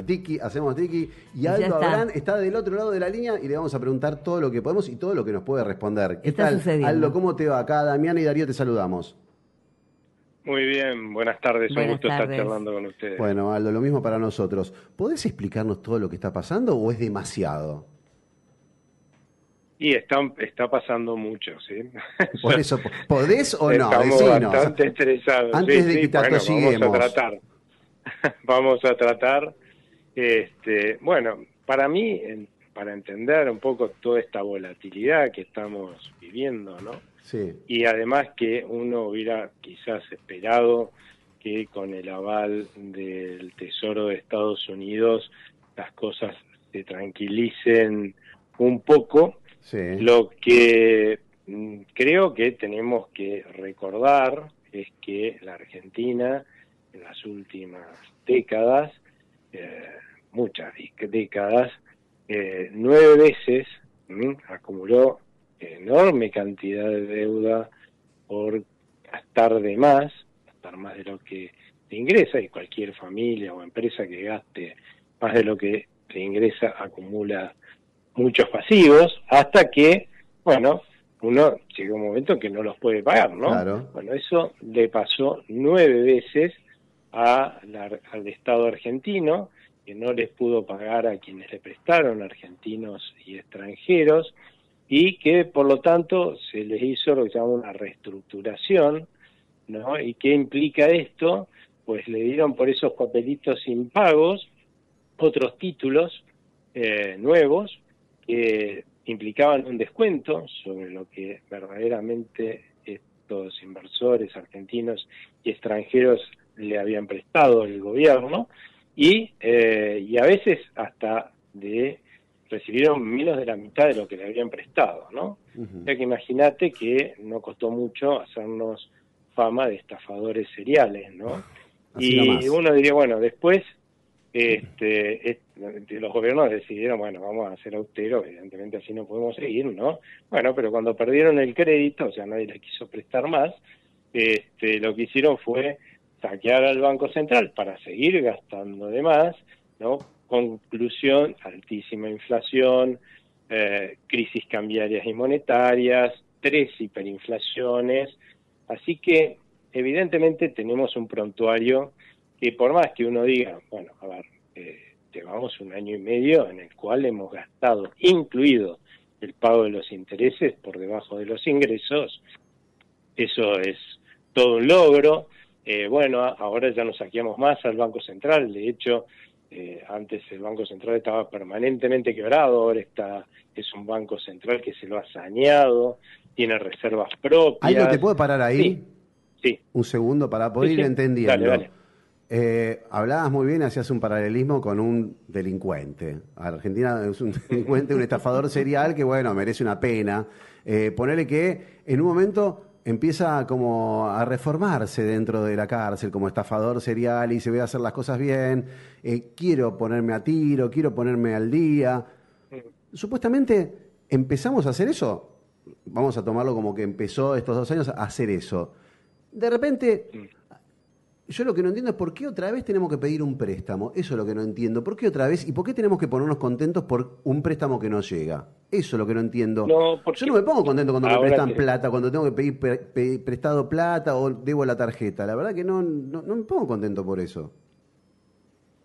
Tiki, hacemos Tiki y Ya Aldo está. Abrán está del otro lado de la línea y le vamos a preguntar todo lo que podemos y todo lo que nos puede responder. ¿Qué Está tal, Aldo? sucediendo. ¿Cómo te va? Acá Damián y Darío te saludamos. Muy bien, buenas tardes, un Buenas gusto estar tardes. charlando con ustedes. Bueno, Aldo, lo mismo para nosotros. ¿Podés explicarnos todo lo que está pasando o es demasiado? Y está pasando mucho, ¿sí? Por eso, ¿podés o no? Estamos Decinos. bastante estresados. Antes Sí, de que sí, te bueno, vamos a atosiguemos. tratar. Vamos a tratar. Bueno, para mí, para entender un poco toda esta volatilidad que estamos viviendo, ¿no? Sí, Y además que uno hubiera quizás esperado que con el aval del Tesoro de Estados Unidos las cosas se tranquilicen un poco. sí. Lo que creo que tenemos que recordar es que la Argentina en las últimas décadas, muchas décadas, 9 veces acumuló enorme cantidad de deuda por gastar de lo que se ingresa, y cualquier familia o empresa que gaste más de lo que se ingresa acumula muchos pasivos, hasta que, bueno, uno llega un momento en que no los puede pagar, ¿no? Claro. Bueno, eso le pasó 9 veces al Estado argentino, que no les pudo pagar a quienes le prestaron, argentinos y extranjeros, y que por lo tanto se les hizo lo que se llama una reestructuración, ¿no? ¿Y qué implica esto? Pues le dieron por esos papelitos impagos otros títulos nuevos que implicaban un descuento sobre lo que verdaderamente estos inversores argentinos y extranjeros le habían prestado al gobierno, y a veces hasta recibieron menos de la mitad de lo que le habían prestado, ¿no? O sea que imagínate que no costó mucho hacernos fama de estafadores seriales, ¿no? Así Y nomás. uno diría, bueno, después los gobiernos decidieron, bueno, vamos a ser austeros, evidentemente así no podemos seguir, ¿no? Bueno, pero cuando perdieron el crédito, o sea, nadie les quiso prestar más, lo que hicieron fue saquear al Banco Central para seguir gastando de más, ¿no? Conclusión, altísima inflación, crisis cambiarias y monetarias, 3 hiperinflaciones, así que evidentemente tenemos un prontuario que por más que uno diga, bueno, a ver, llevamos 1 año y medio en el cual hemos gastado, incluido el pago de los intereses, por debajo de los ingresos. Eso es todo un logro. Bueno, ahora ya nos saqueamos más al Banco Central. De hecho, antes el Banco Central estaba permanentemente quebrado, ahora es un Banco Central que se lo ha saneado, tiene reservas Aldo, ¿te propias. puedo parar Sí, ahí sí, un segundo para sí, poder ir sí. Dale, entendiendo? dale. Hablabas muy bien, hacías un paralelismo con un delincuente. Argentina es un delincuente, un estafador serial que, bueno, merece una pena. Ponerle que en un momento empieza como a reformarse dentro de la cárcel como estafador serial y se ve a hacer las cosas bien. Quiero ponerme a tiro, quiero ponerme al día. Supuestamente empezamos a hacer eso. Vamos a tomarlo como que empezó estos 2 años a hacer eso. De repente yo lo que no entiendo es por qué otra vez tenemos que pedir un préstamo. Eso es lo que no entiendo. ¿Por qué otra vez? ¿Y por qué tenemos que ponernos contentos por un préstamo que no llega? Eso es lo que no entiendo. No, Yo no porque me pongo contento cuando me ahora prestan te... plata, cuando tengo que pedir prestado plata o debo la tarjeta. La verdad que no me pongo contento por eso.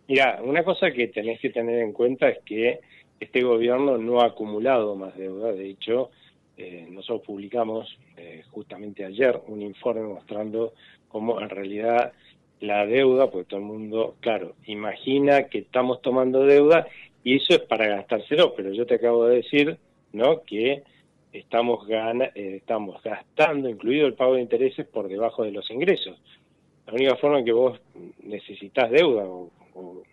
Mira, una cosa que tenés que tener en cuenta es que este gobierno no ha acumulado más deuda. De hecho, nosotros publicamos justamente ayer un informe mostrando cómo en realidad la deuda, porque todo el mundo, claro, imagina que estamos tomando deuda y eso es para gastárselo, pero yo te acabo de decir, ¿no?, que estamos gastando, incluido el pago de intereses, por debajo de los ingresos. La única forma en que vos necesitas deuda o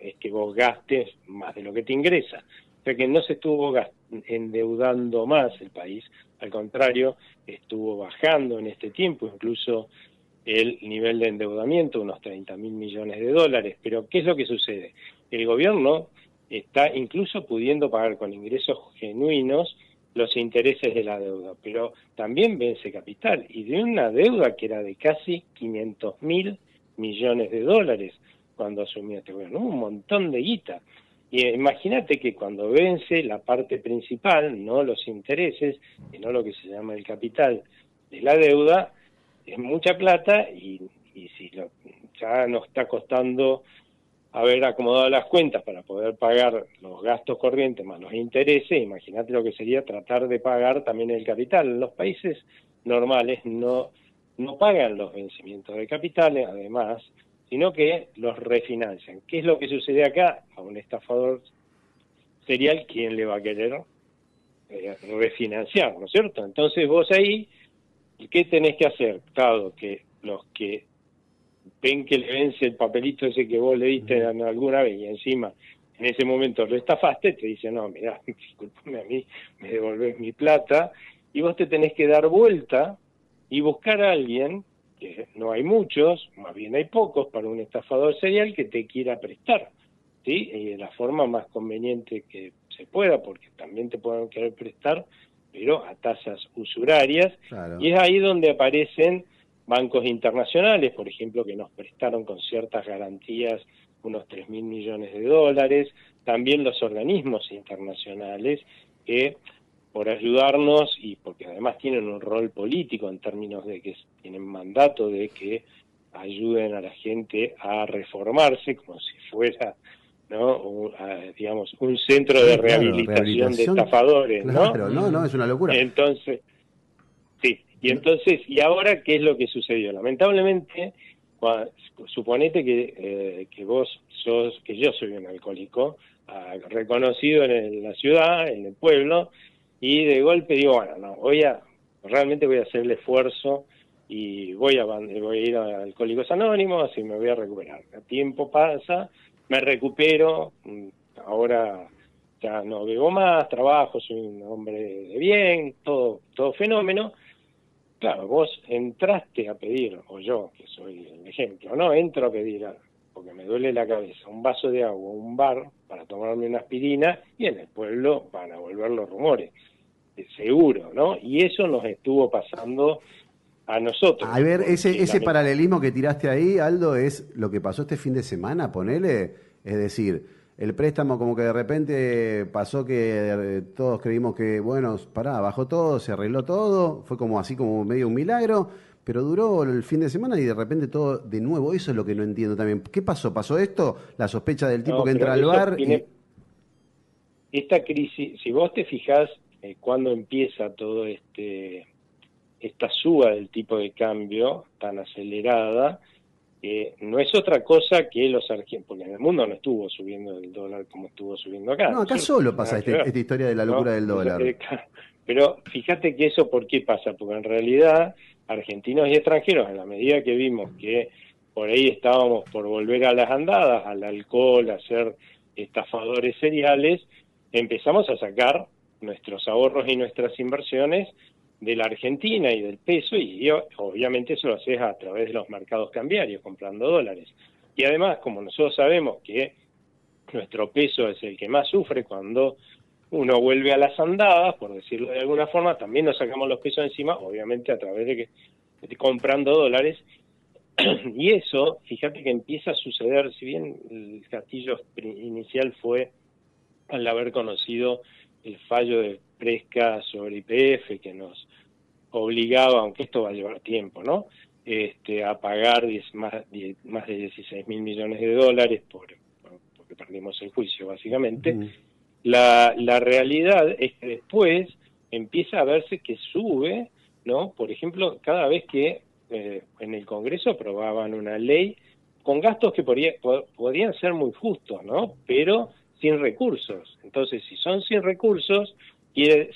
es que vos gastes más de lo que te ingresa. O sea que no se estuvo endeudando más el país, al contrario, estuvo bajando en este tiempo, incluso el nivel de endeudamiento, unos 30.000 millones de dólares. Pero ¿qué es lo que sucede? El gobierno está incluso pudiendo pagar con ingresos genuinos los intereses de la deuda, pero también vence capital, y de una deuda que era de casi 500.000 millones de dólares. cuando asumió este gobierno? Un montón de guita. Y imagínate que cuando vence la parte principal, no los intereses, sino lo que se llama el capital de la deuda, es mucha plata y si ya nos está costando haber acomodado las cuentas para poder pagar los gastos corrientes más los intereses, imagínate lo que sería tratar de pagar también el capital. Los países normales no pagan los vencimientos de capitales, además, sino que los refinancian. ¿Qué es lo que sucede acá? A un estafador serial, ¿quién le va a querer refinanciar, ¿no es cierto? Entonces vos ahí, ¿qué tenés que hacer? Dado que los que ven que le vence el papelito ese que vos le diste alguna vez y encima en ese momento lo estafaste, te dicen, no, mirá, disculpame a mí, me devolvés mi plata, y vos te tenés que dar vuelta y buscar a alguien, que no hay muchos, más bien hay pocos, para un estafador serial que te quiera prestar, ¿sí? Y de la forma más conveniente que se pueda, porque también te pueden querer prestar, pero a tasas usurarias, Claro. y es ahí donde aparecen bancos internacionales, por ejemplo, que nos prestaron con ciertas garantías unos 3.000 millones de dólares, también los organismos internacionales que por ayudarnos y porque además tienen un rol político en términos de que tienen mandato de que ayuden a la gente a reformarse como si fuera, ¿no? Digamos, un centro de rehabilitación de estafadores, ¿no? Claro, no, es una locura. Entonces, sí, y entonces, ¿y ahora qué es lo que sucedió? Lamentablemente, suponete que vos sos, que yo soy un alcohólico, reconocido en la ciudad, en el pueblo, y de golpe digo, bueno, no, realmente voy a hacer el esfuerzo y voy a ir a Alcohólicos Anónimos y me voy a recuperar. El tiempo pasa, me recupero, ahora ya no bebo más, trabajo, soy un hombre de bien, todo fenómeno. Claro, vos entraste a pedir, o yo, que soy el ejemplo, ¿no? Entro a pedir, porque me duele la cabeza, un vaso de agua, un bar para tomarme una aspirina, y en el pueblo van a volver los rumores, seguro, ¿no? Y eso nos estuvo pasando a nosotros. A ver, ese paralelismo que tiraste ahí, Aldo, es lo que pasó este fin de semana, ponele, es decir, el préstamo como que de repente pasó que todos creímos que, bueno, bajó todo, se arregló todo, fue como así como medio un milagro, pero duró el fin de semana y de repente todo de nuevo, eso es lo que no entiendo también. ¿Qué pasó? ¿Pasó esto? La sospecha del tipo que entra al bar Esta crisis, si vos te fijás cuando empieza todo esta suba del tipo de cambio tan acelerada, no es otra cosa que los argentinos, porque en el mundo no estuvo subiendo el dólar como estuvo subiendo acá. No, acá solo pasa esta historia de la locura del dólar. Pero fíjate que eso, ¿por qué pasa? Porque en realidad argentinos y extranjeros, en la medida que vimos que por ahí estábamos por volver a las andadas, al alcohol, a ser estafadores seriales, empezamos a sacar nuestros ahorros y nuestras inversiones de la Argentina y del peso, y obviamente eso lo haces a través de los mercados cambiarios, comprando dólares. Y además, como nosotros sabemos que nuestro peso es el que más sufre cuando uno vuelve a las andadas, por decirlo de alguna forma, también nos sacamos los pesos encima, obviamente a través de comprando dólares. Y eso, fíjate que empieza a suceder, si bien el castillo inicial fue al haber conocido el fallo de Presca sobre YPF, que nos obligaba, aunque esto va a llevar tiempo, ¿no? A pagar más de 16.000 millones de dólares porque perdimos el juicio, básicamente. La realidad es que después empieza a verse que sube, ¿no? Por ejemplo, cada vez que en el Congreso aprobaban una ley con gastos que podían ser muy justos, ¿no? Pero sin recursos. Entonces, si son sin recursos,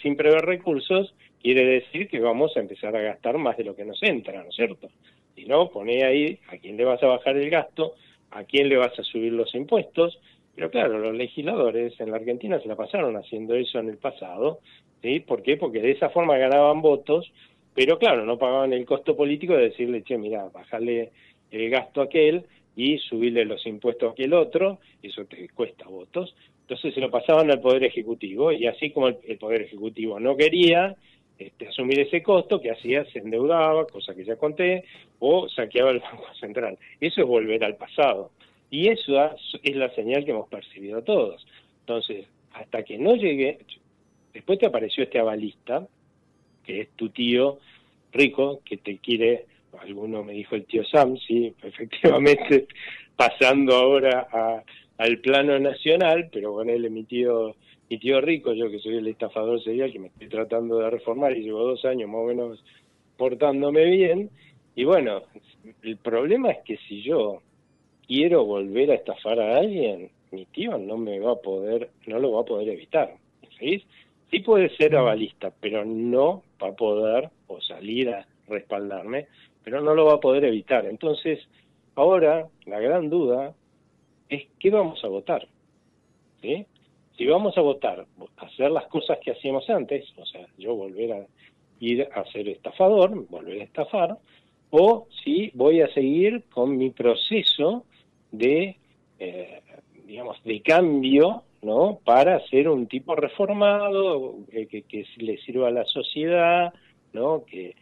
sin prever recursos, quiere decir que vamos a empezar a gastar más de lo que nos entra, ¿no es cierto? Si no, poné ahí a quién le vas a bajar el gasto, a quién le vas a subir los impuestos. Pero claro, los legisladores en la Argentina se la pasaron haciendo eso en el pasado, ¿sí? ¿Por qué? Porque de esa forma ganaban votos, pero claro, no pagaban el costo político de decirle, che, mirá, bajale el gasto a aquel y subirle los impuestos a aquel otro, eso te cuesta votos. Entonces se lo pasaban al Poder Ejecutivo, y así como el Poder Ejecutivo no quería asumir ese costo, que hacía, se endeudaba, cosa que ya conté, o saqueaba el Banco Central. Eso es volver al pasado. Y eso es la señal que hemos percibido todos. Entonces, hasta que no llegue, después te apareció este avalista, que es tu tío rico, que te quiere, alguno me dijo el tío Sam, sí, efectivamente, pasando ahora al plano nacional, pero con él es mi tío rico, yo que soy el estafador serial, que me estoy tratando de reformar y llevo 2 años más o menos portándome bien. Y bueno, el problema es que si yo quiero volver a estafar a alguien, mi tío no lo va a poder evitar. ¿Sí? Sí puede ser avalista, pero no va a poder, o salir a respaldarme, pero no lo va a poder evitar. Entonces, ahora la gran duda es qué vamos a votar. ¿Sí? Si vamos a votar, hacer las cosas que hacíamos antes, o sea, yo volver a ir a ser estafador, volver a estafar, o si voy a seguir con mi proceso de, digamos, de cambio, ¿no? Para ser un tipo reformado, que le sirva a la sociedad, ¿no? Que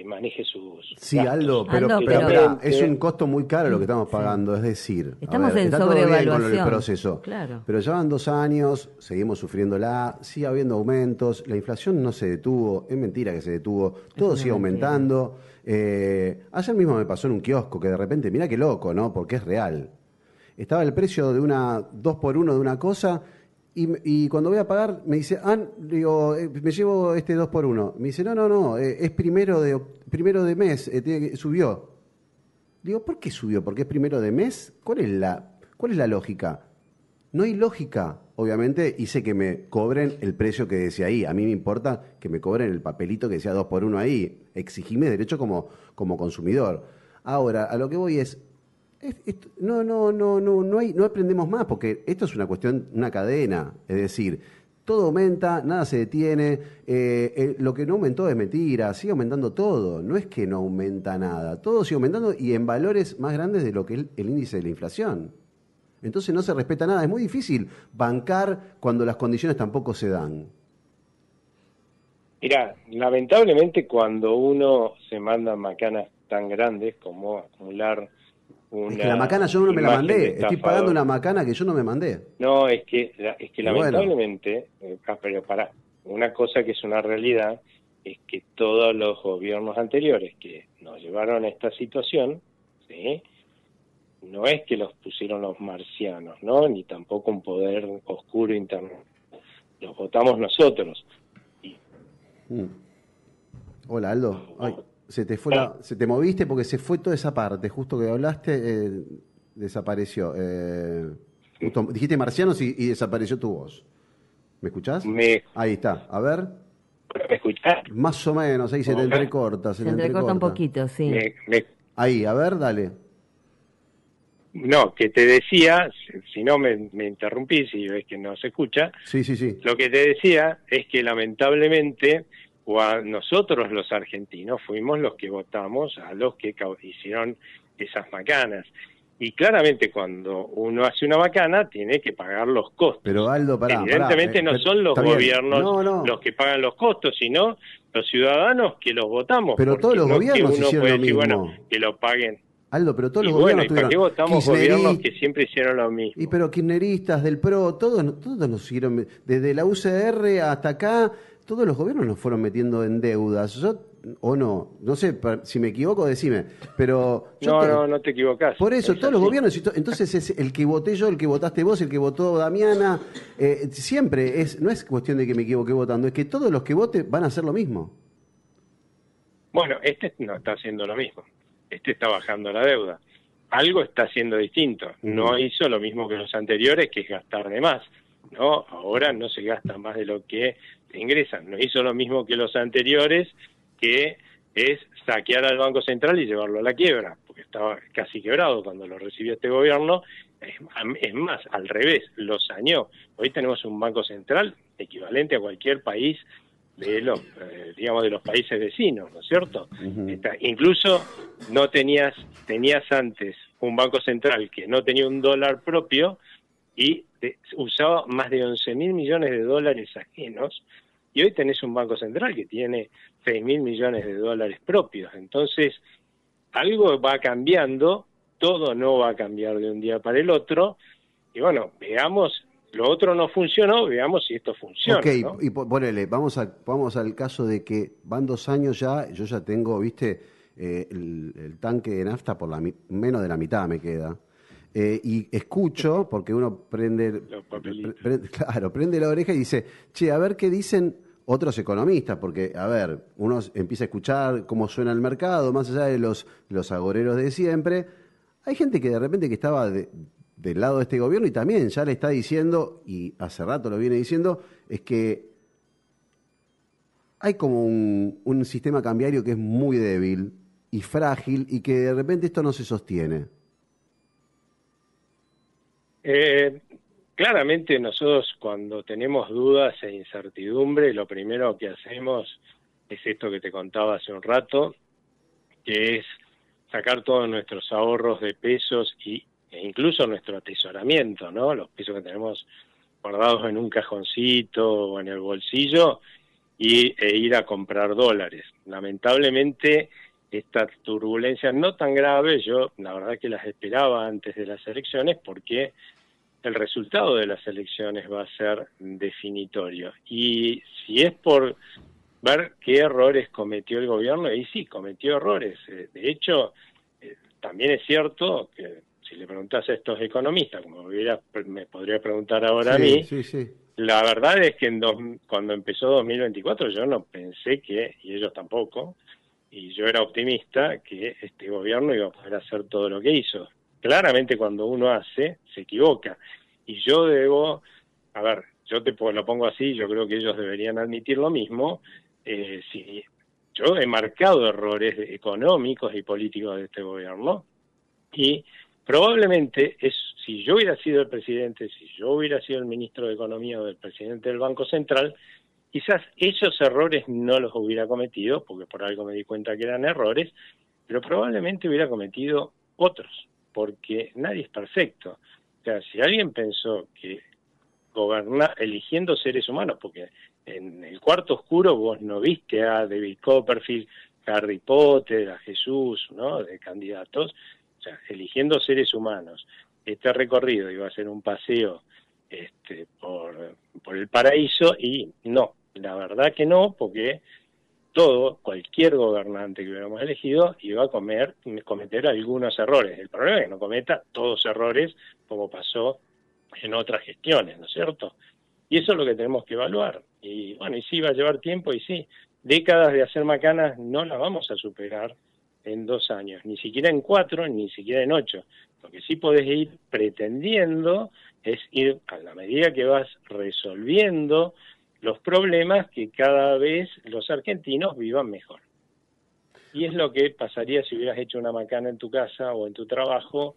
maneje sus Sí, gastos. Aldo, pero es un costo muy caro lo que estamos pagando. Es decir, estamos en está todo bien con el sobrevaluación. proceso, Claro. pero ya van 2 años, seguimos sufriéndola, sigue habiendo aumentos, la inflación no se detuvo, es mentira que se detuvo, todo sigue aumentando. Ayer mismo me pasó en un kiosco que de repente, mirá qué loco, ¿no? Porque es real. Estaba el precio de una 2x1 de una cosa y cuando voy a pagar me dice, digo, me llevo este 2x1. Me dice, no, es primero de mes, subió. Digo, ¿por qué subió? ¿Porque es primero de mes? ¿Cuál es la lógica? No hay lógica, obviamente, hice que me cobren el precio que decía ahí. A mí me importa que me cobren el papelito que decía 2x1 ahí. Exigime derecho como consumidor. Ahora, a lo que voy no aprendemos más, porque esto es una cuestión, una cadena, es decir, todo aumenta, nada se detiene, lo que no aumentó es mentira, sigue aumentando todo, no es que no aumenta nada, todo sigue aumentando y en valores más grandes de lo que es el índice de la inflación. Entonces no se respeta nada, es muy difícil bancar cuando las condiciones tampoco se dan. Mirá, lamentablemente cuando uno se manda macanas tan grandes como acumular es que la macana yo no me la mandé, estoy pagando una macana que yo no me mandé. No, es que lamentablemente, bueno. pero para una cosa que es una realidad, es que todos los gobiernos anteriores que nos llevaron a esta situación, ¿sí? No es que los pusieron los marcianos, ¿no? Ni tampoco un poder oscuro interno. Los votamos nosotros. Hola, Aldo. Ay. Se te moviste porque se fue toda esa parte, justo que hablaste, desapareció. Dijiste marcianos y desapareció tu voz. ¿Me escuchás? Ahí está, a ver. ¿Me escuchás? Más o menos, ahí se te entrecorta. Se entrecorta un poquito, sí. Ahí, a ver, dale. No, que te decía, si no me interrumpís y ves que no se escucha. Sí. Lo que te decía es que lamentablemente nosotros los argentinos fuimos los que votamos a los que hicieron esas macanas. Y claramente cuando uno hace una macana tiene que pagar los costos. Pero Aldo, evidentemente no son los gobiernos los que pagan los costos, sino los ciudadanos que los votamos. Pero todos los gobiernos hicieron lo mismo. Bueno, que lo paguen. Aldo, pero todos los gobiernos tuvieron... ¿Para qué votamos gobiernos que siempre hicieron lo mismo? Y pero kirchneristas, del PRO, todos nos hicieron, desde la UCR hasta acá, todos los gobiernos nos fueron metiendo en deudas. O no sé, si me equivoco, decime. Pero no te equivocás. Por eso, todos los gobiernos, entonces es el que voté yo, el que votaste vos, el que votó Damiana, siempre, no es cuestión de que me equivoqué votando, es que todos los que voten van a hacer lo mismo. Bueno, este no está haciendo lo mismo. Este está bajando la deuda. Algo está haciendo distinto. No hizo lo mismo que los anteriores, que es gastar de más. No, ahora no se gasta más de lo que se ingresan. No hizo lo mismo que los anteriores, que es saquear al Banco Central y llevarlo a la quiebra, porque estaba casi quebrado cuando lo recibió este gobierno. Es más, al revés, lo saneó. Hoy tenemos un Banco Central equivalente a cualquier país de los, digamos, de los países vecinos, ¿no es cierto? Incluso no tenías antes un Banco Central que no tenía un dólar propio y usaba más de 11.000 millones de dólares ajenos, y hoy tenés un Banco Central que tiene 6.000 millones de dólares propios. Entonces, algo va cambiando todo no va a cambiar de un día para el otro, y bueno, veamos, lo otro no funcionó, veamos si esto funciona, Ok, ¿no? y ponele, vamos al caso de que van 2 años ya, yo ya tengo, viste, el tanque de nafta por menos de la mitad me queda. Y escucho, porque uno Los papelitos. claro, prende la oreja y dice, che, a ver qué dicen otros economistas, porque, a ver, uno empieza a escuchar cómo suena el mercado, más allá de los agoreros de siempre. Hay gente que de repente que estaba del lado de este gobierno y también ya le está diciendo, y hace rato lo viene diciendo, es que hay como un sistema cambiario que es muy débil y frágil y que de repente esto no se sostiene. Eh, Claramente nosotros cuando tenemos dudas e incertidumbre, lo primero que hacemos es esto que te contaba hace un rato, que es sacar todos nuestros ahorros de pesos e incluso nuestro atesoramiento, ¿no? Los pesos que tenemos guardados en un cajoncito o en el bolsillo e ir a comprar dólares. Lamentablemente, estas turbulencias no tan graves, yo la verdad que las esperaba antes de las elecciones porque el resultado de las elecciones va a ser definitorio. Y si es por ver qué errores cometió el gobierno, y sí, cometió errores. De hecho, también es cierto que si le preguntás a estos economistas, como me podría preguntar ahora a Sí, mí, sí, sí. la verdad es que cuando empezó 2024 yo no pensé que, y ellos tampoco, y yo era optimista, que este gobierno iba a poder hacer todo lo que hizo. Claramente cuando uno hace, se equivoca. Y yo a ver, lo pongo así, yo creo que ellos deberían admitir lo mismo. Si yo he marcado errores económicos y políticos de este gobierno, y probablemente si yo hubiera sido el presidente, si yo hubiera sido el ministro de Economía o el presidente del Banco Central, quizás esos errores no los hubiera cometido, porque por algo me di cuenta que eran errores, pero probablemente hubiera cometido otros, porque nadie es perfecto. O sea, si alguien pensó que eligiendo seres humanos, porque en el cuarto oscuro vos no viste a David Copperfield, Harry Potter, a Jesús, ¿no? De candidatos, o sea, eligiendo seres humanos. Este recorrido iba a ser un paseo por el paraíso y no, la verdad que no, porque cualquier gobernante que hubiéramos elegido iba a cometer algunos errores. El problema es que no cometa todos errores como pasó en otras gestiones, ¿no es cierto? Y eso es lo que tenemos que evaluar. Y bueno, y sí, va a llevar tiempo, y sí, décadas de hacer macanas no las vamos a superar en 2 años, ni siquiera en 4, ni siquiera en 8. Lo que sí podés ir pretendiendo es ir, a la medida que vas resolviendo los problemas, que cada vez los argentinos vivan mejor. Y es lo que pasaría si hubieras hecho una macana en tu casa o en tu trabajo,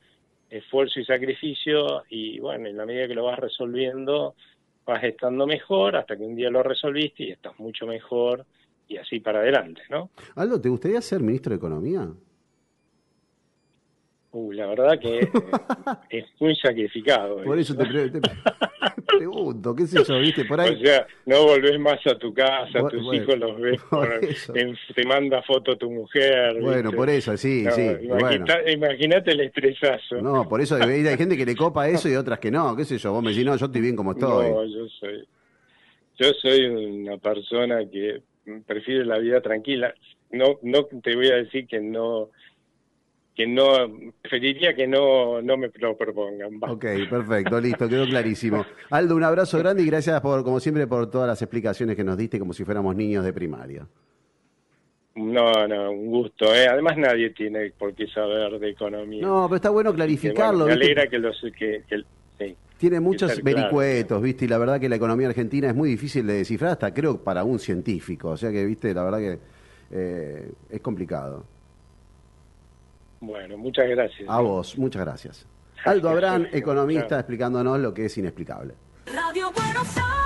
esfuerzo y sacrificio, y bueno, en la medida que lo vas resolviendo, vas estando mejor hasta que un día lo resolviste y estás mucho mejor, y así para adelante, ¿no? Aldo, ¿te gustaría ser ministro de Economía? La verdad que es muy sacrificado Por eso eso. te pregunto, qué sé yo, viste, por ahí. O sea, no volvés más a tu casa, tus Bueno, hijos los ves, por eso. te manda foto tu mujer, Bueno, ¿viste? por eso, sí, No, sí, y bueno. imagínate el estresazo. No, por eso hay gente que le copa eso y otras que no, qué sé yo, vos me decís, no, yo estoy bien como estoy. No, yo soy una persona que prefiere la vida tranquila. No te voy a decir que no, preferiría que no me lo propongan. Va. Ok, perfecto, listo, quedó clarísimo. Aldo, un abrazo grande y gracias como siempre, por todas las explicaciones que nos diste como si fuéramos niños de primaria. No, un gusto. Además nadie tiene por qué saber de economía. No, pero está bueno Así que, clarificarlo, me ¿viste? alegra sí, Tiene que muchos ser claro. vericuetos, ¿viste? Y la verdad que la economía argentina es muy difícil de descifrar, hasta creo para un científico. O sea que, ¿viste? La verdad que es complicado. Bueno, muchas gracias. A vos, muchas gracias. Aldo Abrán, economista, explicándonos lo que es inexplicable. Radio Buenos Aires.